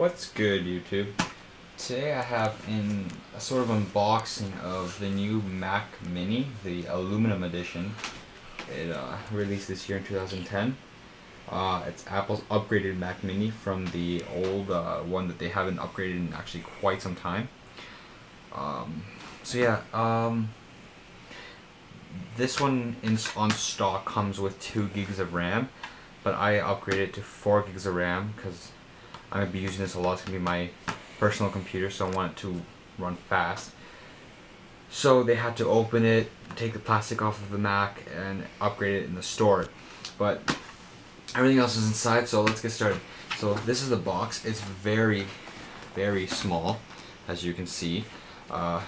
What's good, YouTube? Today I have in a sort of unboxing of the new Mac Mini, the aluminum edition. It released this year in 2010. It's Apple's upgraded Mac Mini from the old one that they haven't upgraded in actually quite some time. This one on stock comes with 2 gigs of RAM, but I upgraded it to 4 gigs of RAM because I'm going to be using this a lot. It's going to be my personal computer, so I want it to run fast. So they had to open it, take the plastic off of the Mac, and upgrade it in the store. But everything else is inside, so let's get started. So this is the box. It's very, very small, as you can see.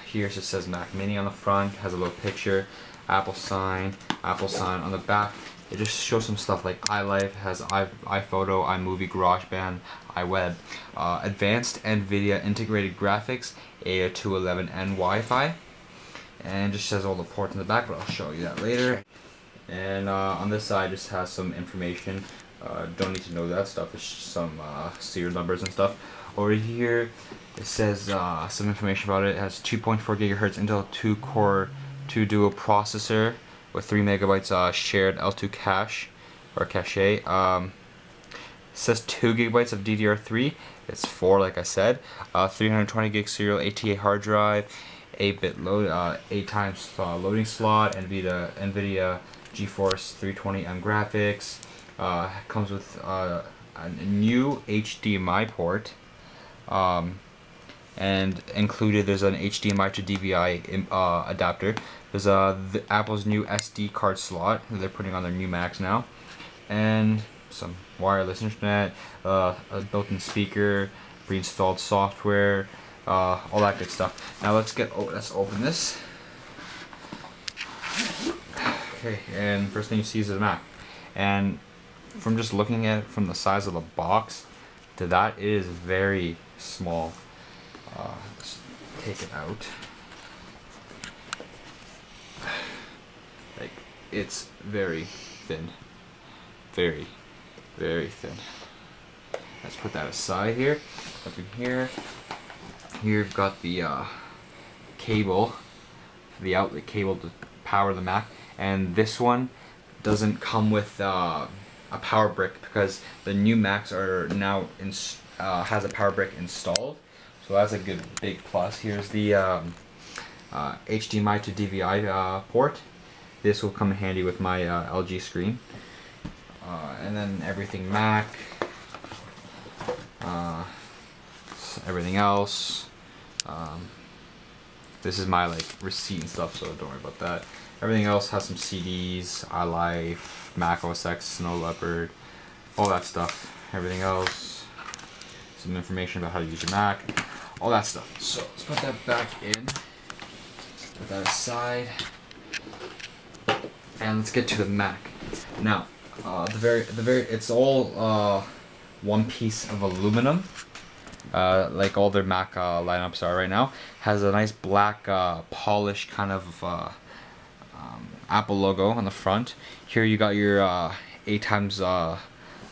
Here it just says Mac Mini on the front, has a little picture, Apple sign on the back. It just shows some stuff like iLife, has iPhoto, iMovie, GarageBand, iWeb, advanced NVIDIA integrated graphics, AIA 211, and Wi-Fi. And it just says all the ports in the back, but I'll show you that later. And on this side just has some information. Don't need to know that stuff, it's just some serial numbers and stuff. Over here it says some information about it. It has 2.4 gigahertz Intel 2-core 2-duo processor with 3 megabytes shared L2 cache or cache. It says 2 gigabytes of DDR3. It's 4, like I said. 320 gig serial ATA hard drive, 8-bit load, 8 times loading slot, NVIDIA GeForce 320M graphics. Comes with a new HDMI port. And included there's an HDMI to DVI adapter. There's Apple's new SD card slot that they're putting on their new Macs now, and some wireless internet, a built-in speaker, pre-installed software, all that good stuff. Now let's open this. Okay, and first thing you see is the Mac, and from just looking at it from the size of the box to that, it is very small. Let's take it out. Like, it's very thin. Very, very thin. Let's put that aside here. Up in here. Here you've got the cable, the outlet cable to power the Mac. And this one doesn't come with a power brick because the new Macs are now has a power brick installed. So that's a good big plus. Here's the HDMI to DVI port. This will come in handy with my LG screen. And then everything Mac, everything else. This is my receipt and stuff, so don't worry about that. Everything else has some CDs, iLife, Mac OS X, Snow Leopard, all that stuff. Everything else, some information about how to use your Mac, all that stuff. So let's put that back in, put that aside, and let's get to the Mac. Now, it's all one piece of aluminum, like all their Mac lineups are right now. Has a nice black polished kind of Apple logo on the front. Here you got your 8 times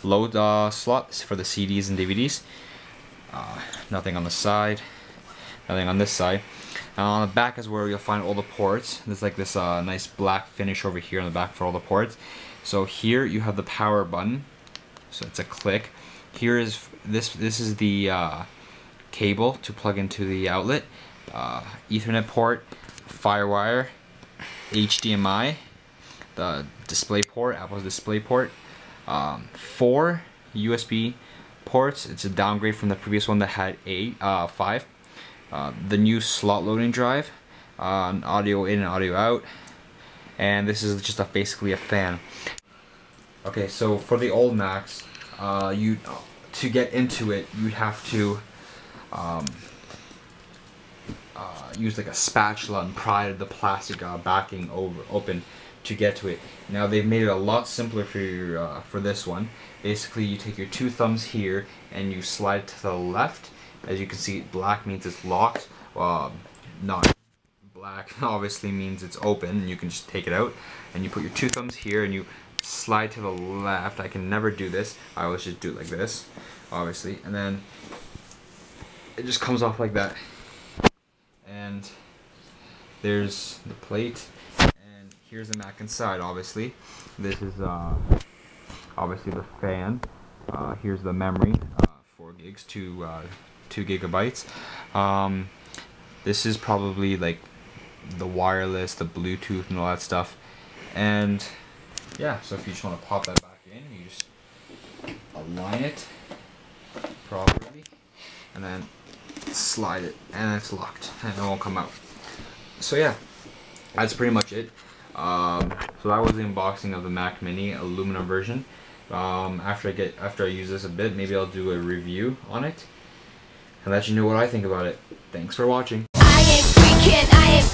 load slots for the CDs and DVDs. Nothing on the side, nothing on this side. On the back is where you'll find all the ports. There's like this nice black finish over here on the back for all the ports. So here you have the power button, so it's a click. Here is this is the cable to plug into the outlet, Ethernet port, FireWire, HDMI, the display port, Apple's display port, 4 USB ports. It's a downgrade from the previous one that had 5. The new slot loading drive, audio in and audio out, and this is just basically a fan. Okay, so for the old Macs, to get into it, you'd have to use like a spatula and pry the plastic backing open to get to it. Now they've made it a lot simpler for this one. Basically, you take your 2 thumbs here and you slide to the left. As you can see, black means it's locked. Not black obviously means it's open. You can just take it out, and you put your 2 thumbs here and you slide to the left. I can never do this. I always just do it like this, obviously, and then it just comes off like that. And there's the plate, and here's the Mac inside. Obviously, this is obviously the fan. Here's the memory, 4 gigs to 2 gigabytes. This is probably like the wireless, the Bluetooth, and all that stuff. And yeah, so if you just want to pop that back in, you just align it properly, and then slide it, and it's locked, and it won't come out. So yeah, that's pretty much it. So that was the unboxing of the Mac Mini aluminum version. After I use this a bit, maybe I'll do a review on it and let you know what I think about it. Thanks for watching. I ain't freaking, I ain't